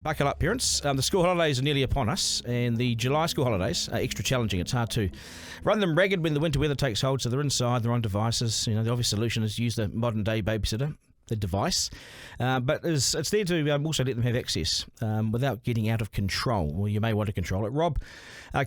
Buckle up, parents. The school holidays are nearly upon us, and the July school holidays are extra challenging. It's hard to run them ragged when the winter weather takes hold, so they're inside, they're on devices. You know, the obvious solution is use the modern-day babysitter, the device, but it's there to also let them have access without getting out of control. Well, you may want to control it. Rob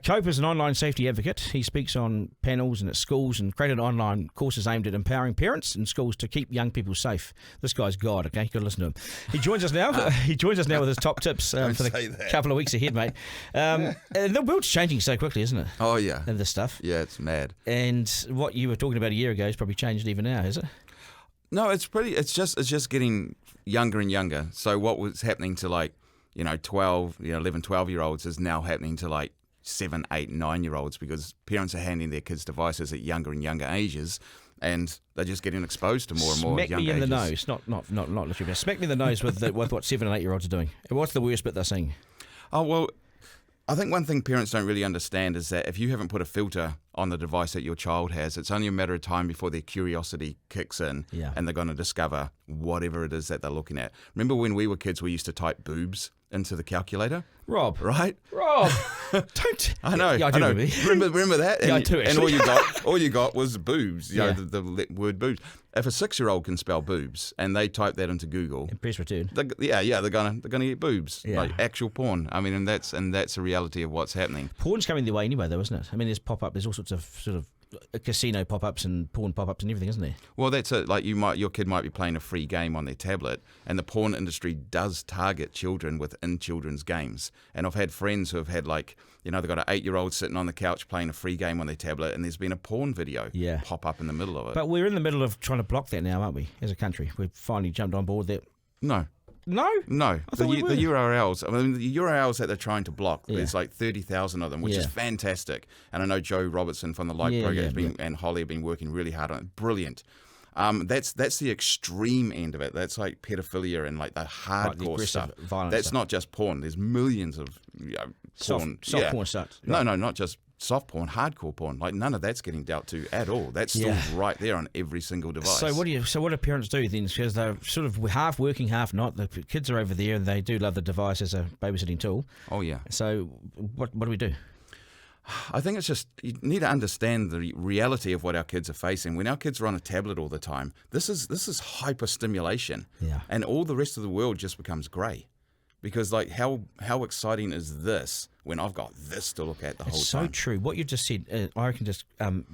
Cope is an online safety advocate. He speaks on panels and at schools and created online courses aimed at empowering parents and schools to keep young people safe. This guy's God, okay? You've got to listen to him. He joins us now. With his top tips for the couple of weeks ahead, mate. And the world's changing so quickly, isn't it? Oh, yeah. And this stuff. Yeah, it's mad. And what you were talking about a year ago has probably changed even now, has it? No, it's just getting younger and younger. So what was happening to 11, 12-year-olds is now happening to 7, 8, 9-year-olds because parents are handing their kids devices at younger and younger ages, and they're just getting exposed to more and more young ages. Smack me in the nose, not literally, but smack me in the nose with what 7 and 8-year-olds are doing. And what's the worst bit they're seeing? Oh, well, I think one thing parents don't really understand is that if you haven't put a filter on the device that your child has, it's only a matter of time before their curiosity kicks in and they're going to discover whatever it is that they're looking at. Remember when we were kids, we used to type boobs into the calculator? Rob. Right? Rob. Don't. I know. Yeah, I do remember that? And, yeah, I do, actually. And all you got was boobs, the word boobs. If a 6-year-old can spell boobs and they type that into Google, and press return. They're gonna get boobs, like actual porn. I mean, and that's a reality of what's happening. Porn's coming their way anyway, though, isn't it? I mean, there's pop-up, there's all sorts of sort of casino pop-ups and porn pop-ups and everything, isn't there? Well, that's it. Like your kid might be playing a free game on their tablet, and the porn industry does target children within children's games. And I've had friends who have had they've got an 8-year-old sitting on the couch playing a free game on their tablet, and there's been a porn video pop up in the middle of it. But we're in the middle of trying to block that now, aren't we, as a country? We've finally jumped on board that. No. No? No. The URLs, the URLs that they're trying to block, there's 30,000 of them, which is fantastic. And I know Joe Robertson from the Light program and Holly have been working really hard on it. Brilliant. That's the extreme end of it. That's like pedophilia and the hardcore stuff. That's not just porn. There's millions of porn. Soft porn stuff. Right. No, not just soft porn, hardcore porn. None of that's getting dealt to at all. That's still right there on every single device. So what do parents do then? Because they're sort of half working, half not. The kids are over there and they do love the device as a babysitting tool. Oh yeah. So what do we do? I think it's just you need to understand the reality of what our kids are facing. When our kids are on a tablet all the time, this is hyperstimulation, and all the rest of the world just becomes grey. Because how exciting is this when I've got this to look at the whole time? It's so true. What you've just said, I reckon, just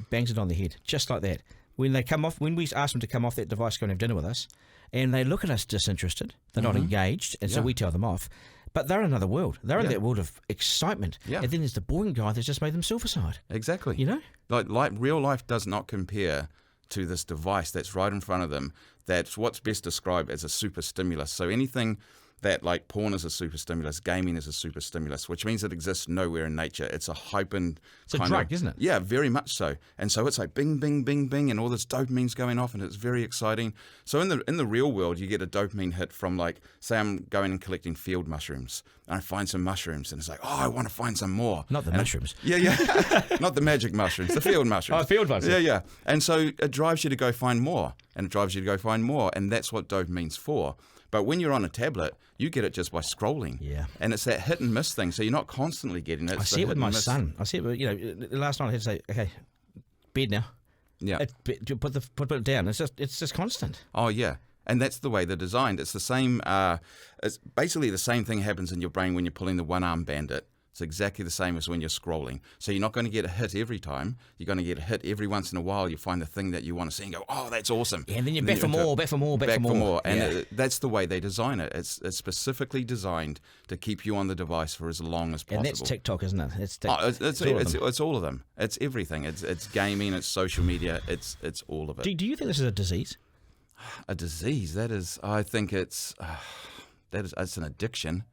bangs it on the head, just like that. When they come off, when we ask them to come off that device, go and have dinner with us, and they look at us disinterested, they're not engaged, and so we tell them off. But they're in another world. They're in that world of excitement. Yeah. And then there's the boring guy that's just made them suicide. Exactly. You know? Like real life does not compare to this device that's right in front of them. That's what's best described as a super stimulus. So anything that porn is a super stimulus, gaming is a super stimulus, which means it exists nowhere in nature. It's a heightened It's a drug, isn't it? Yeah, very much so. And so it's like bing, bing, bing, bing, and all this dopamine's going off, and it's very exciting. So in the real world, you get a dopamine hit from say I'm going and collecting field mushrooms, and I find some mushrooms, and it's like, oh, I want to find some more. Not the mushrooms. Yeah. Not the magic mushrooms, the field mushrooms. Oh, field mushrooms. Yeah. And so it drives you to go find more, and that's what dopamine's for. But when you're on a tablet, you get it just by scrolling. Yeah. And it's that hit and miss thing, so you're not constantly getting it. I see it with my son. I see it, last night I had to say, okay, bed now. Yeah. Put it down. It's just constant. Oh, yeah. And that's the way they're designed. It's the same, it's basically the same thing happens in your brain when you're pulling the one-arm bandit. It's exactly the same as when you're scrolling. So you're not going to get a hit every time. You're going to get a hit every once in a while. You find the thing that you want to see and go, oh, that's awesome. Yeah, and then you're back for more. And that's the way they design it. It's specifically designed to keep you on the device for as long as possible. And that's TikTok, isn't it? It's all of them. It's everything. It's gaming. It's social media. It's all of it. Do you think this is a disease? A disease? That is. I think it's an addiction.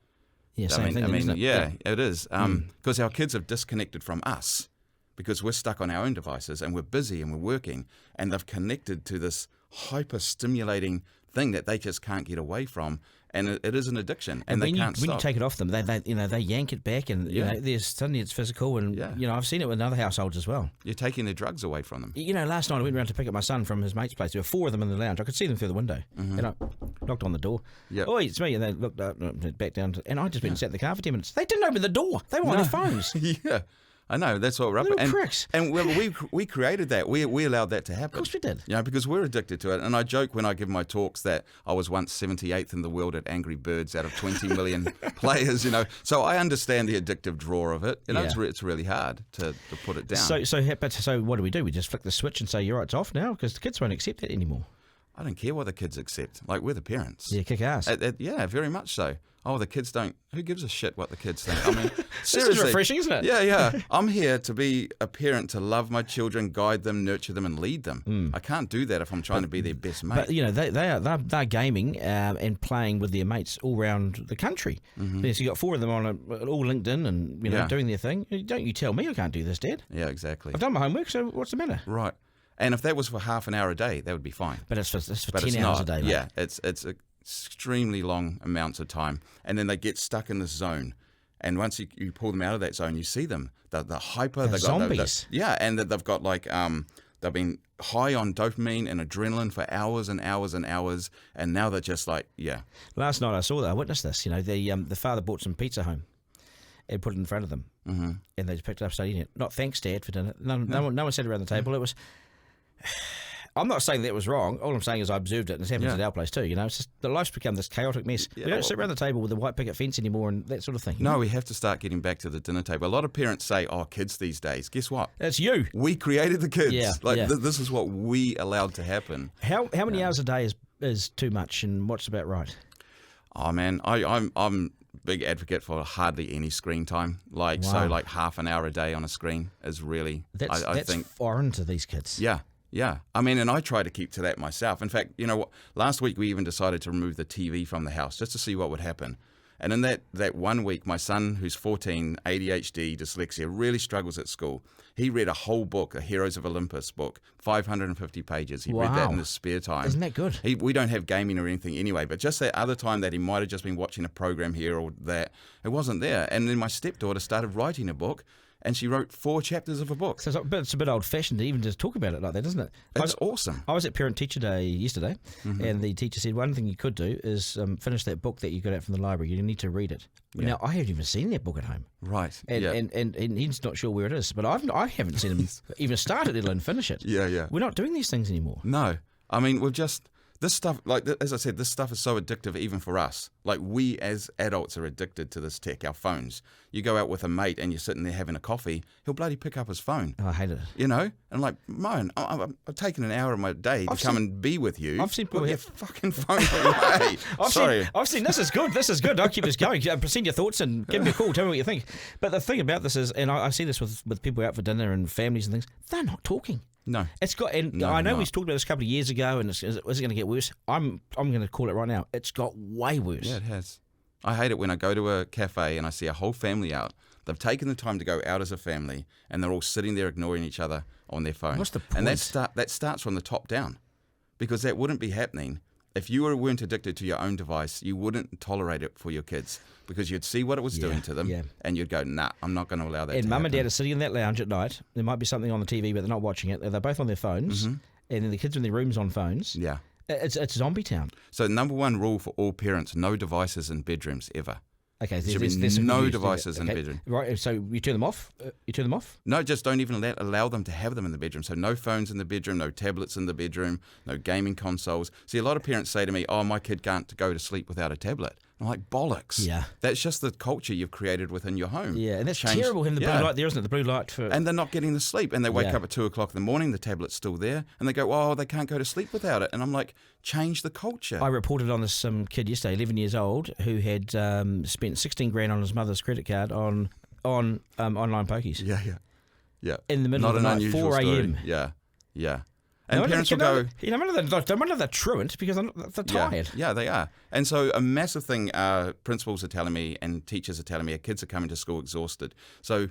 Yeah, same thing, isn't it? Yeah, it is. Because our kids have disconnected from us because we're stuck on our own devices and we're busy and we're working, and they've connected to this hyper-stimulating thing that they just can't get away from, and it is an addiction, and they can't stop. When you take it off them, they yank it back, and suddenly it's physical, and I've seen it with other households as well. You're taking their drugs away from them. Last night I went around to pick up my son from his mate's place. There were 4 of them in the lounge. I could see them through the window, and I knocked on the door. Yep. Oh, it's me, and they looked up, back down, and I just went and sat in the car for 10 minutes. They didn't open the door. They were on their phones. Yeah. I know, that's what we're up Little pricks. And we created that. We allowed that to happen. Of course we did. Because we're addicted to it. And I joke when I give my talks that I was once 78th in the world at Angry Birds out of 20 million players, So I understand the addictive draw of it. It's really hard to put it down. So what do? We just flick the switch and say, you're right, it's off now? Because the kids won't accept that anymore. I don't care what the kids accept. Like, we're the parents. Yeah, kick ass. Yeah, very much so. Oh, the kids don't. Who gives a shit what the kids think? I mean, seriously. This is refreshing, isn't it? Yeah. I'm here to be a parent, to love my children, guide them, nurture them, and lead them. I can't do that if I'm trying to be their best mate. But they're gaming and playing with their mates all around the country. So you got 4 of them on all LinkedIn and doing their thing. Don't you tell me I can't do this, Dad? Yeah, exactly. I've done my homework, so what's the matter? Right. And if that was for half an hour a day, that would be fine. But it's for 10 hours a day, mate. Yeah, it's extremely long amounts of time. And then they get stuck in this zone. And once you pull them out of that zone, you see them. They're hyper. They're zombies. And they've got they've been high on dopamine and adrenaline for hours and hours and hours. And now they're just Last night I witnessed this. The father brought some pizza home and put it in front of them. Mm-hmm. And they just picked it up, started eating it. Not thanks, Dad, for dinner. No one sat around the table. It was... I'm not saying that was wrong. All I'm saying is I observed it, and it's happened at our place too. It's just the life's become this chaotic mess. We don't sit around the table with a white picket fence anymore and that sort of thing. No, we have to start getting back to the dinner table. A lot of parents say, "Oh, kids these days." Guess what? It's you. We created the kids. This is what we allowed to happen. How many hours a day is too much, and what's about right? Oh man, I'm big advocate for hardly any screen time. So half an hour a day on a screen is really. I think foreign to these kids. Yeah. I mean, and I try to keep to that myself. In fact, last week we even decided to remove the TV from the house just to see what would happen. And in that 1 week, my son, who's 14, ADHD, dyslexia, really struggles at school. He read a whole book, a Heroes of Olympus book, 550 pages. He read that in his spare time. Isn't that good? We don't have gaming or anything anyway, but just that other time that he might have just been watching a program here or that, it wasn't there. And then my stepdaughter started writing a book, and she wrote 4 chapters of a book. So it's a bit old-fashioned to even just talk about it like that, isn't it? It's awesome. I was at Parent-Teacher Day yesterday, and the teacher said one thing you could do is finish that book that you got out from the library. You need to read it. Yeah. Now, I haven't even seen that book at home. Right. And he's not sure where it is, but I haven't seen him even start it, let alone finish it. Yeah. We're not doing these things anymore. No. I mean, we've just... This stuff, as I said, this stuff is so addictive even for us. We as adults are addicted to this tech, our phones. You go out with a mate and you're sitting there having a coffee, he'll bloody pick up his phone. Oh, I hate it. And man, I've taken an hour of my day to come and be with you. I've seen people your fucking phone away. I've seen this is good. I'll keep this going. Send your thoughts and give me a call. Tell me what you think. But the thing about this is, and I see this with people out for dinner and families and things, they're not talking. No, it's got. And I know we talked about this a couple of years ago, and is it going to get worse? I'm going to call it right now. It's got way worse. Yeah, it has. I hate it when I go to a cafe and I see a whole family out. They've taken the time to go out as a family, and they're all sitting there ignoring each other on their phone. What's the point? And that starts from the top down, because that wouldn't be happening if you weren't addicted to your own device. You wouldn't tolerate it for your kids, because you'd see what it was doing to them, and you'd go, nah, I'm not going to allow that to happen. And mum and dad are sitting in that lounge at night. There might be something on the TV, but they're not watching it. They're both on their phones, and then the kids are in their rooms on phones. Yeah. It's zombie town. So number 1 rule for all parents, no devices in bedrooms ever. Okay, there should be no devices in bedroom. Right, so you turn them off? No, just don't even allow them to have them in the bedroom. So no phones in the bedroom, no tablets in the bedroom, no gaming consoles. See, a lot of parents say to me, oh, my kid can't go to sleep without a tablet. I'm like, bollocks. Yeah. That's just the culture you've created within your home. Yeah, and that's terrible having the blue light there, isn't it? The blue light for... And they're not getting the sleep. And they wake up at 2 o'clock in the morning, the tablet's still there, and they go, oh, they can't go to sleep without it. And I'm like, change the culture. I reported on this kid yesterday, 11 years old, who had spent 16 grand on his mother's credit card on online pokies. Yeah. In the middle of the night, 4 a.m. Yeah. And parents will go... they're truant because they're tired. Yeah, they are. And so a massive thing principals are telling me and teachers are telling me, our kids are coming to school exhausted. So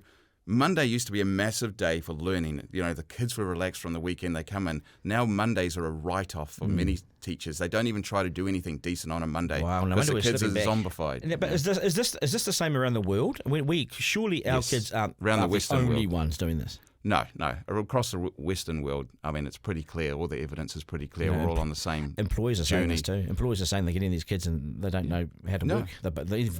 Monday used to be a massive day for learning. You know, the kids were relaxed from the weekend. They come in. Now Mondays are a write-off for many teachers. They don't even try to do anything decent on a Monday. Wow, no because wonder the we're kids are slipping back. zombified. Yeah, but is this the same around the world? We surely our kids aren't around the Western only world. ones doing this. No. Across the Western world, I mean, it's pretty clear. All the evidence is pretty clear. We're all on the same Employers are saying journey. this too. Employers are saying they're getting these kids and they don't know how to work.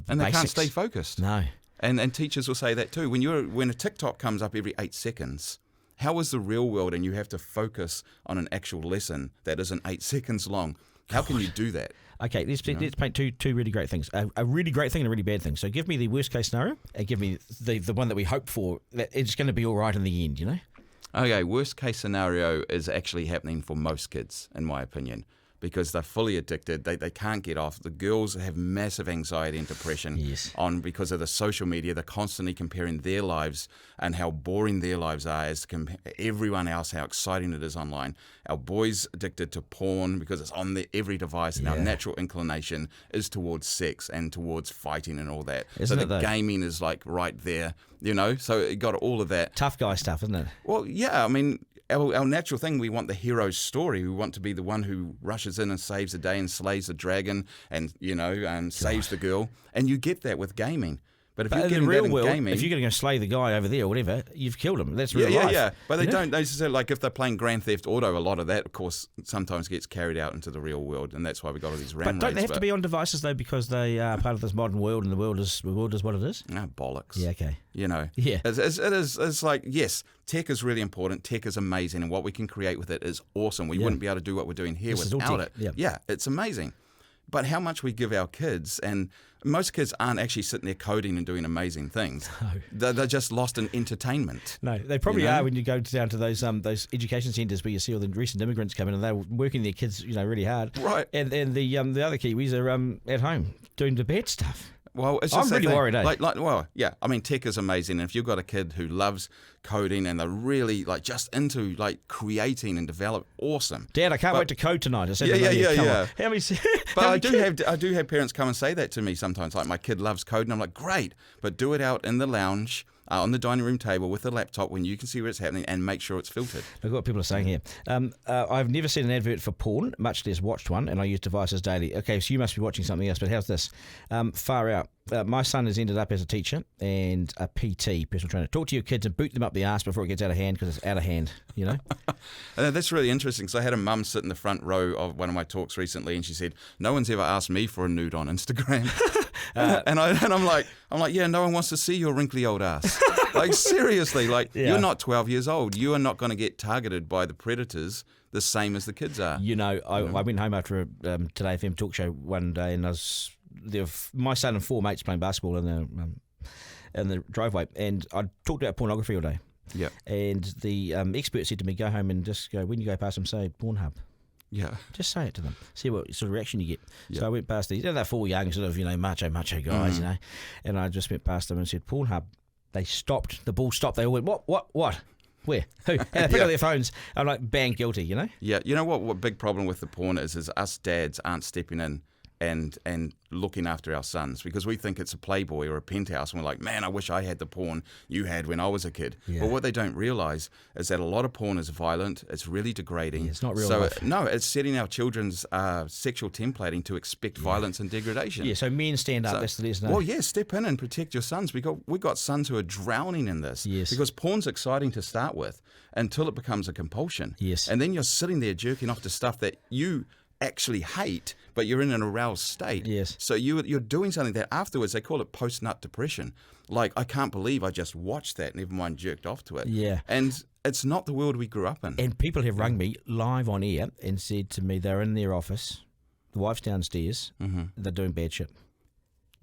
And they can't stay focused. No. And teachers will say that too. When a TikTok comes up every 8 seconds, how is the real world and you have to focus on an actual lesson that isn't 8 seconds long? How can you do that? Okay, let's paint two really great things. A really great thing and a really bad thing. So give me the worst case scenario and give me the one that we hope for, that it's going to be all right in the end, you know? Okay, worst case scenario is actually happening for most kids, in my opinion, because they're fully addicted. They can't get off. The girls have massive anxiety and depression because of the social media. They're constantly comparing their lives and how boring their lives are as to everyone else, how exciting it is online. Our boys addicted to porn because it's on every device, and our natural inclination is towards sex and towards fighting and all that. Isn't so it the though? gaming is like right there, you know, so it got all of that. Tough guy stuff, isn't it? Well, yeah, I mean, our natural thing, we want the hero's story. We want to be the one who rushes in and saves the day and slays the dragon and, you know, and saves the girl. And you get that with gaming. But if you're in getting the real that in world, gaming, if you're going to go slay the guy over there or whatever, you've killed him. That's real life. Yeah. But they don't necessarily, like if they're playing Grand Theft Auto, a lot of that, of course, sometimes gets carried out into the real world. And that's why we got all these ram But don't they raids, have to be on devices, though, because they are part of this modern world and the world is what it is? No, bollocks. Yeah, okay. You know, Yeah. It's like, yes, tech is really important. Tech is amazing. And what we can create with it is awesome. We wouldn't be able to do what we're doing here This is all without tech. it. Yeah, it's amazing. But how much we give our kids, and most kids aren't actually sitting there coding and doing amazing things. No. They're just lost in entertainment. No, they probably are when you go down to those education centres where you see all the recent immigrants coming and they're working their kids, you know, really hard. Right. And the other Kiwis are at home doing the bad stuff. Well, it's I'm just really worried, eh? Well, yeah. I mean, tech is amazing. And if you've got a kid who loves coding and they're really like just into like creating and develop, awesome. Dad, I can't wait to code tonight. I said, Yeah. How many? But I do have parents come and say that to me sometimes. Like, my kid loves coding. I'm like, great, but do it out in the lounge. On the dining room table with a laptop when you can see where it's happening, and make sure it's filtered. Look what people are saying here. I've never seen an advert for porn, much less watched one, and I use devices daily. Okay, so you must be watching something else, but how's this? Far out. My son has ended up as a teacher and a PT, personal trainer. Talk to your kids and boot them up the arse before it gets out of hand, because it's out of hand, you know? And that's really interesting, because I had a mum sit in the front row of one of my talks recently, and she said, no one's ever asked me for a nude on Instagram. And I'm like, yeah, no one wants to see your wrinkly old ass. Like, seriously, like, you're not 12 years old. You are not going to get targeted by the predators the same as the kids are. You know, I went home after a Today FM talk show one day, and my son and 4 mates playing basketball in the driveway, and I talked about pornography all day. Yeah. And the expert said to me, go home and just go, when you go past them, say Pornhub. Yeah. Just say it to them. See what sort of reaction you get. Yeah. So I went past these. They're 4 young, sort of, you know, macho guys, you know. And I just went past them and said, Pornhub. They stopped. The ball stopped. They all went, what? Where? Who? And they pick up their phones. I'm like, bang, guilty, you know? Yeah. You know what big problem with the porn is us dads aren't stepping in and looking after our sons, because we think it's a Playboy or a Penthouse, and we're like, man, I wish I had the porn you had when I was a kid. Yeah. But what they don't realise is that a lot of porn is violent. It's really degrading. Yeah, it's not real life. No, it's setting our children's sexual templating to expect violence and degradation. Yeah, so men stand up. That's the lesson. Well, yeah, step in and protect your sons, because we've got sons who are drowning in this. Yes. Because porn's exciting to start with until it becomes a compulsion. Yes. And then you're sitting there jerking off to stuff that you actually hate, but you're in an aroused state. Yes. So you're doing something that afterwards, they call it post-nut depression. Like, I can't believe I just watched that, never mind jerked off to it. Yeah. And it's not the world we grew up in. And people have rung me live on air and said to me they're in their office, the wife's downstairs, they're doing bad shit.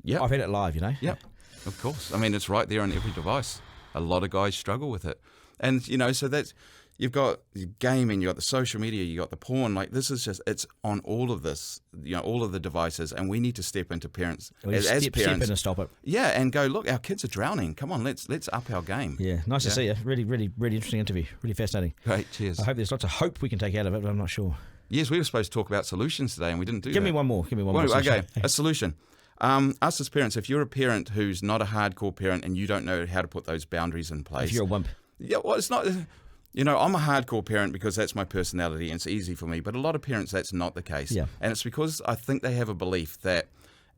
Yeah. I've had it live, you know? Yep, of course. I mean, it's right there on every device. A lot of guys struggle with it. And, you know, so that's... You've got the gaming, you've got the social media, you've got the porn. Like, this is just, it's on all of this, you know, all of the devices. And we need to step into parents, as parents. Step in and stop it. Yeah, and go, look, our kids are drowning. Come on, let's up our game. Yeah, nice to see you. Really, really, really interesting interview. Really fascinating. Great, cheers. I hope there's lots of hope we can take out of it, but I'm not sure. Yes, we were supposed to talk about solutions today, and we didn't do that. Give me one more. Okay, a solution. Us as parents, if you're a parent who's not a hardcore parent and you don't know how to put those boundaries in place. If you're a wimp. Yeah, well, it's not... I'm a hardcore parent because that's my personality and it's easy for me. But a lot of parents, that's not the case. Yeah. And it's because I think they have a belief that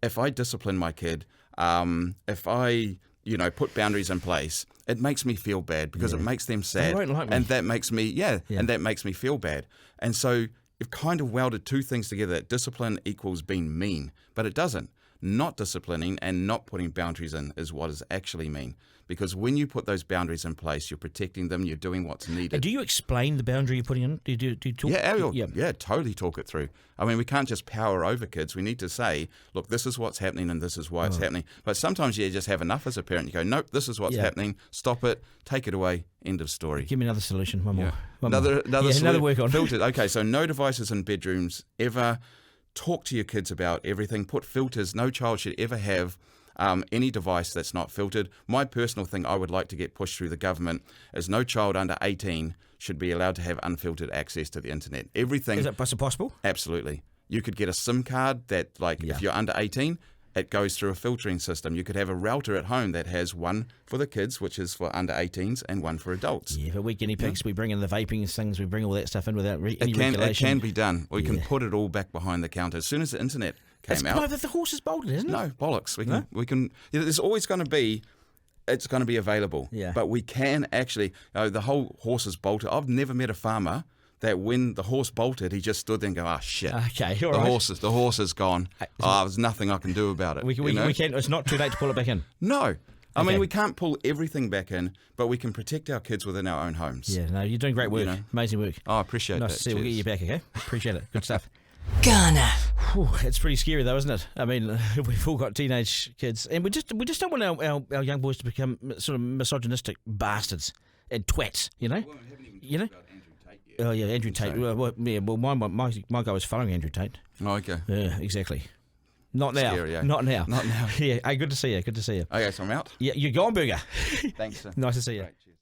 if I discipline my kid, if I, put boundaries in place, it makes me feel bad because it makes them sad. They won't like me. And that makes me, and that makes me feel bad. And so you've kind of welded two things together. That discipline equals being mean, but it doesn't. Not disciplining and not putting boundaries in is what is actually mean. Because when you put those boundaries in place, you're protecting them, you're doing what's needed. And do you explain the boundary you're putting in? Do you talk? Yeah, totally talk it through. I mean, we can't just power over kids. We need to say, look, this is what's happening and this is why it's happening. But sometimes you just have enough as a parent. You go, nope, this is what's happening. Stop it. Take it away. End of story. Give me another solution. One more. Another work on. Filtered. Okay, so no devices in bedrooms ever. Talk to your kids about everything. Put filters. No child should ever have any device that's not filtered. My personal thing I would like to get pushed through the government is no child under 18 should be allowed to have unfiltered access to the internet. Everything. Is that possible? Absolutely. You could get a SIM card that, if you're under 18, it goes through a filtering system. You could have a router at home that has one for the kids, which is for under 18s, and one for adults. Yeah, but we guinea pigs, we bring in the vaping things, we bring all that stuff in without any regulation. It can be done. We can put it all back behind the counter. As soon as the internet came out. The horse is bolted, isn't it? No, bollocks. We can. There's always going to be. It's going to be available. Yeah. But we can actually. The whole horse is bolted. I've never met a farmer that when the horse bolted, he just stood there and go, shit. Okay, all the right. The horse is gone. There's nothing I can do about it. We can't. It's not too late to pull it back in. No. I mean, we can't pull everything back in, but we can protect our kids within our own homes. Yeah, no, you're doing great work. Amazing work. I appreciate that. Nice to see you. We'll get you back, okay? Appreciate it. Good stuff. Garner. It's pretty scary though, isn't it? I mean, we've all got teenage kids, and we just don't want our young boys to become sort of misogynistic bastards and twats, Well, we haven't even talked about Andrew Tate yet. Oh yeah, Andrew Tate. Well, my guy was following Andrew Tate. Oh, okay. Yeah, exactly. Not now. Scary, yeah. Not now. Not now. Yeah. Hey, good to see you. Good to see you. Okay, so I'm out. Yeah, you're gone, Burger. Thanks, sir. Nice to see you. Great, cheers.